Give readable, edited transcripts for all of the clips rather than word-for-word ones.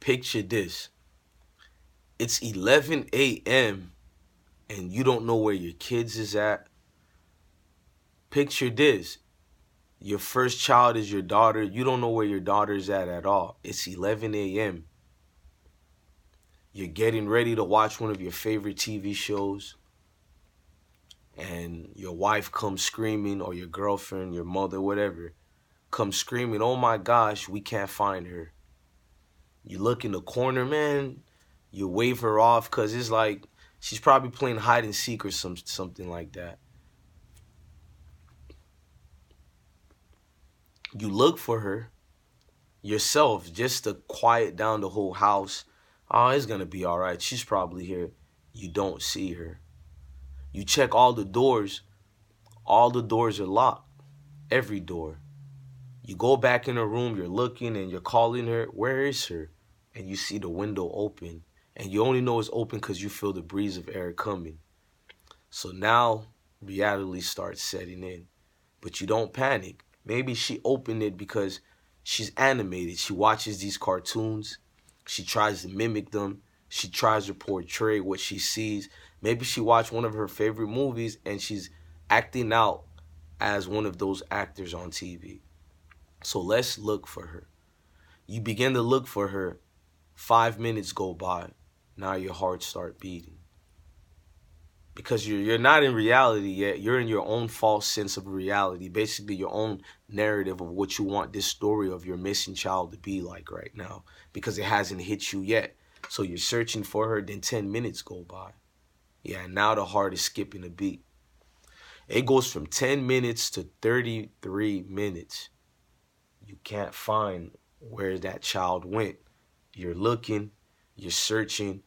Picture this. It's 11 a.m. and you don't know where your kids is at. Picture this. Your first child is your daughter. You don't know where your daughter is at all. It's 11 a.m. You're getting ready to watch one of your favorite TV shows, and your wife comes screaming, or your girlfriend, your mother, whatever, comes screaming, "Oh my gosh, we can't find her." You look in the corner, man, you wave her off because it's like she's probably playing hide and seek or something like that. You look for her yourself just to quiet down the whole house. Oh, it's going to be all right. She's probably here. You don't see her. You check all the doors. All the doors are locked. Every door. You go back in her room. You're looking and you're calling her. Where is her? And you see the window open. And you only know it's open because you feel the breeze of air coming. So now reality starts setting in. But you don't panic. Maybe she opened it because she's animated. She watches these cartoons. She tries to mimic them. She tries to portray what she sees. Maybe she watched one of her favorite movies and she's acting out as one of those actors on TV. So let's look for her. You begin to look for her. 5 minutes go by. Now your heart starts beating. Because you're not in reality yet. You're in your own false sense of reality. Basically, your own narrative of what you want this story of your missing child to be like right now. Because it hasn't hit you yet. So you're searching for her, then 10 minutes go by. Yeah, now the heart is skipping a beat. It goes from 10 minutes to 33 minutes. You can't find where that child went. You're looking, you're searching.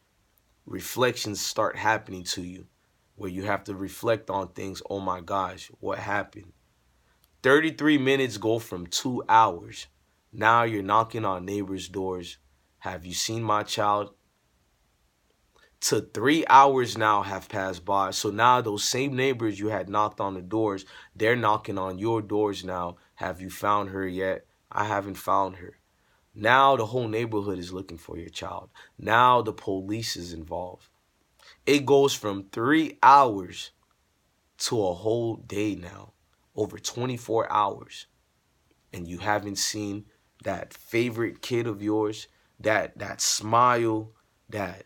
Reflections start happening to you, where you have to reflect on things. Oh my gosh, what happened? 33 minutes go from 2 hours. Now you're knocking on neighbors' doors. Have you seen my child? To 3 hours now have passed by. So now those same neighbors you had knocked on the doors, they're knocking on your doors now. Have you found her yet? I haven't found her. Now the whole neighborhood is looking for your child. Now the police is involved. It goes from 3 hours to a whole day now, over 24 hours. And you haven't seen that favorite kid of yours, that smile, that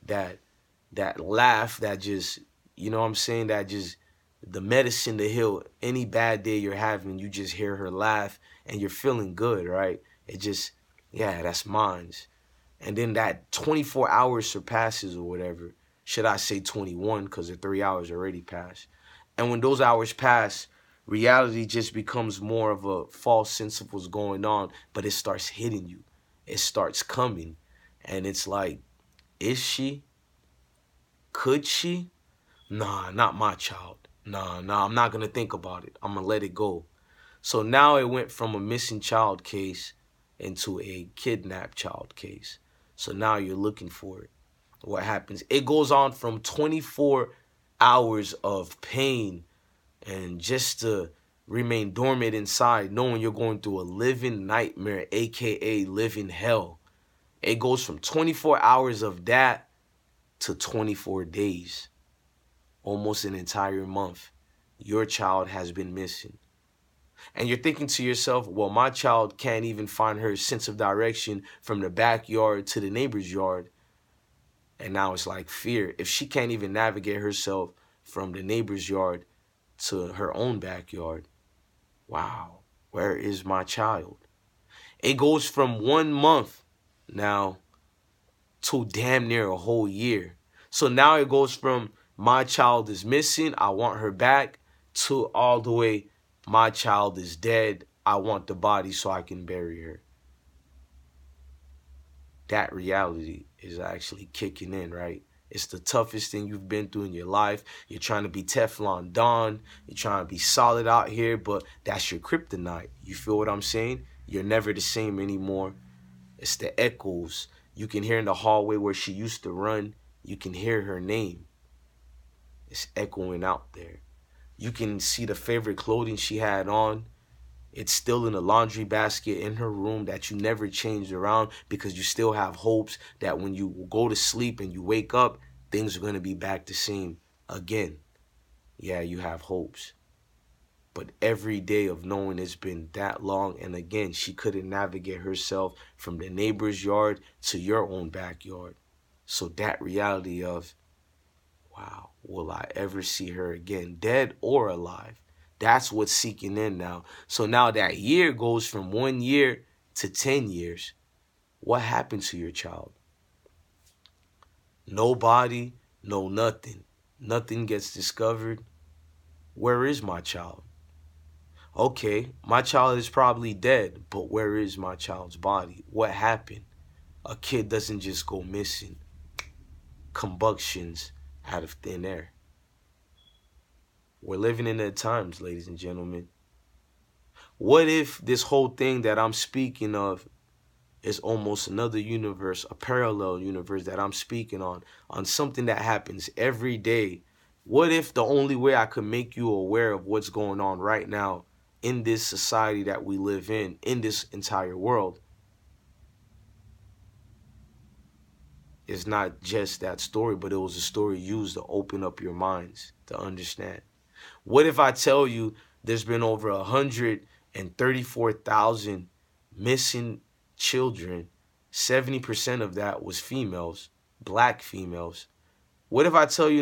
laugh, that just, you know what I'm saying, that just the medicine to heal any bad day you're having. You just hear her laugh and you're feeling good, right? It just, yeah, that's mine. And then that 24 hours surpasses or whatever. Should I say 21, because the 3 hours already passed. And when those hours pass, reality just becomes more of a false sense of what's going on, but it starts hitting you. It starts coming. And it's like, is she? Could she? Nah, not my child. Nah, I'm not going to think about it. I'm going to let it go. So now it went from a missing child case into a kidnapped child case. So now you're looking for it. What happens? It goes on from 24 hours of pain and just to remain dormant inside, knowing you're going through a living nightmare, aka living hell. It goes from 24 hours of that to 24 days, almost an entire month. Your child has been missing. And you're thinking to yourself, well, my child can't even find her sense of direction from the backyard to the neighbor's yard. And now it's like fear. If she can't even navigate herself from the neighbor's yard to her own backyard, wow, where is my child? It goes from 1 month now to damn near a whole year. So now it goes from my child is missing, I want her back, to all the way, my child is dead, I want the body so I can bury her. That reality is actually kicking in, right? It's the toughest thing you've been through in your life. You're trying to be Teflon Don. You're trying to be solid out here, but that's your kryptonite. You feel what I'm saying? You're never the same anymore. It's the echoes. You can hear in the hallway where she used to run. You can hear her name. It's echoing out there. You can see the favorite clothing she had on. It's still in a laundry basket in her room that you never changed around because you still have hopes that when you go to sleep and you wake up, things are going to be back the same again. Yeah, you have hopes. But every day of knowing it's been that long, and again, she couldn't navigate herself from the neighbor's yard to your own backyard. So that reality of, wow, will I ever see her again, dead or alive? That's what's seeking in now. So now that year goes from 1 year to 10 years. What happened to your child? No body, no nothing. Nothing gets discovered. Where is my child? Okay, my child is probably dead, but where is my child's body? What happened? A kid doesn't just go missing. Combustions out of thin air. We're living in the times, ladies and gentlemen. What if this whole thing that I'm speaking of is almost another universe, a parallel universe that I'm speaking on something that happens every day? What if the only way I could make you aware of what's going on right now in this society that we live in this entire world, is not just that story, but it was a story used to open up your minds to understand? What if I tell you there's been over 134,000 missing children? 70% of that was females, black females. What if I tell you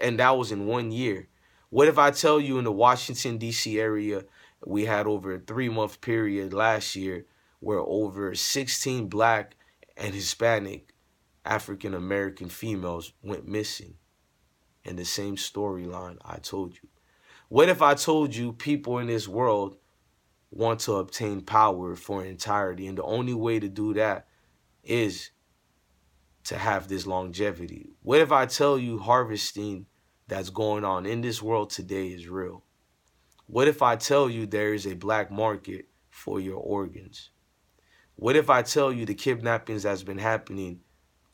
and that was in 1 year. What if I tell you in the Washington, D.C. area, we had over a 3-month period last year where over 16 black and Hispanic African American females went missing in the same storyline I told you? What if I told you people in this world want to obtain power for entirety, and the only way to do that is to have this longevity? What if I tell you harvesting that's going on in this world today is real? What if I tell you there is a black market for your organs? What if I tell you the kidnappings that's been happening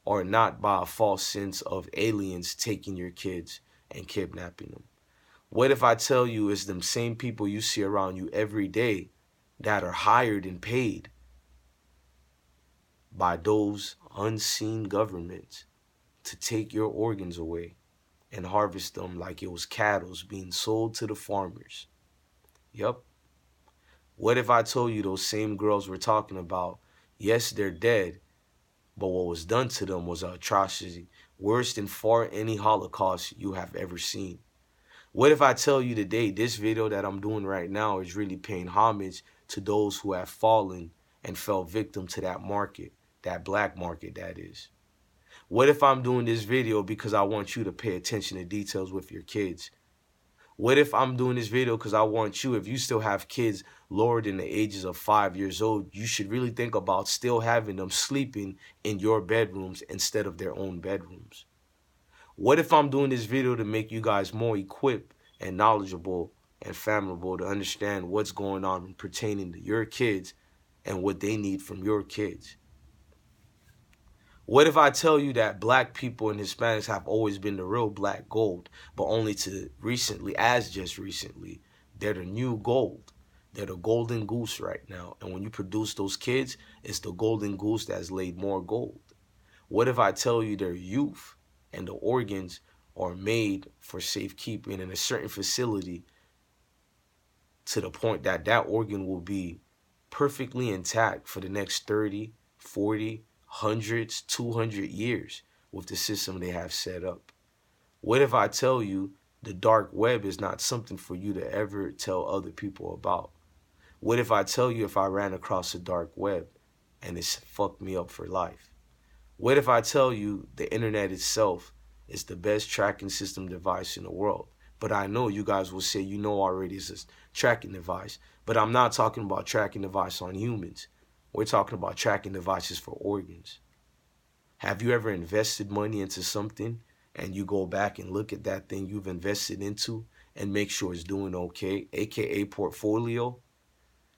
are not by a false sense of aliens taking your kids and kidnapping them? What if I tell you it's them same people you see around you every day that are hired and paid by those unseen governments to take your organs away and harvest them like it was cattle being sold to the farmers? Yep. What if I told you those same girls we're talking about, yes, they're dead, but what was done to them was an atrocity, worse than far any Holocaust you have ever seen? What if I tell you today this video that I'm doing right now is really paying homage to those who have fallen and fell victim to that market, that black market that is? What if I'm doing this video because I want you to pay attention to details with your kids? What if I'm doing this video because I want you, if you still have kids lower than the ages of 5 years old, you should really think about still having them sleeping in your bedrooms instead of their own bedrooms? What if I'm doing this video to make you guys more equipped and knowledgeable and fathomable to understand what's going on pertaining to your kids and what they need from your kids? What if I tell you that black people and Hispanics have always been the real black gold, but only to recently, as just recently, they're the new gold. They're the golden goose right now. And when you produce those kids, it's the golden goose that's laid more gold. What if I tell you their youth and the organs are made for safekeeping in a certain facility to the point that that organ will be perfectly intact for the next 30, 40, hundreds, 200 years with the system they have set up? What if I tell you the dark web is not something for you to ever tell other people about? What if I tell you if I ran across the dark web and it's fucked me up for life? What if I tell you the internet itself is the best tracking system device in the world? But I know you guys will say you know already it's a tracking device. But I'm not talking about tracking device on humans. We're talking about tracking devices for organs. Have you ever invested money into something and you go back and look at that thing you've invested into and make sure it's doing okay, aka portfolio?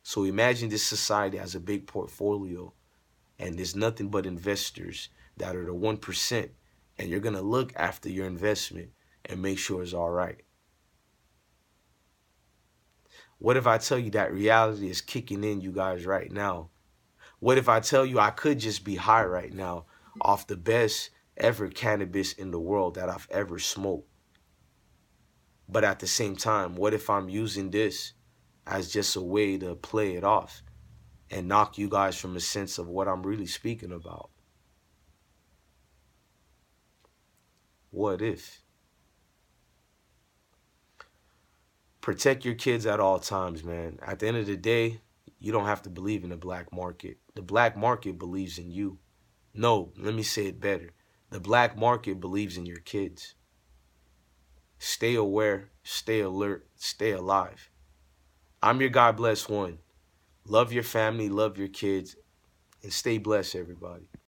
So imagine this society has a big portfolio and there's nothing but investors that are the 1%, and you're going to look after your investment and make sure it's all right. What if I tell you that reality is kicking in you guys right now? What if I tell you I could just be high right now off the best ever cannabis in the world that I've ever smoked? But at the same time, what if I'm using this as just a way to play it off and knock you guys from a sense of what I'm really speaking about? What if? Protect your kids at all times, man. At the end of the day, you don't have to believe in the black market. The black market believes in you. No, let me say it better. The black market believes in your kids. Stay aware, stay alert, stay alive. I'm your God bless one. Love your family, love your kids, and stay blessed, everybody.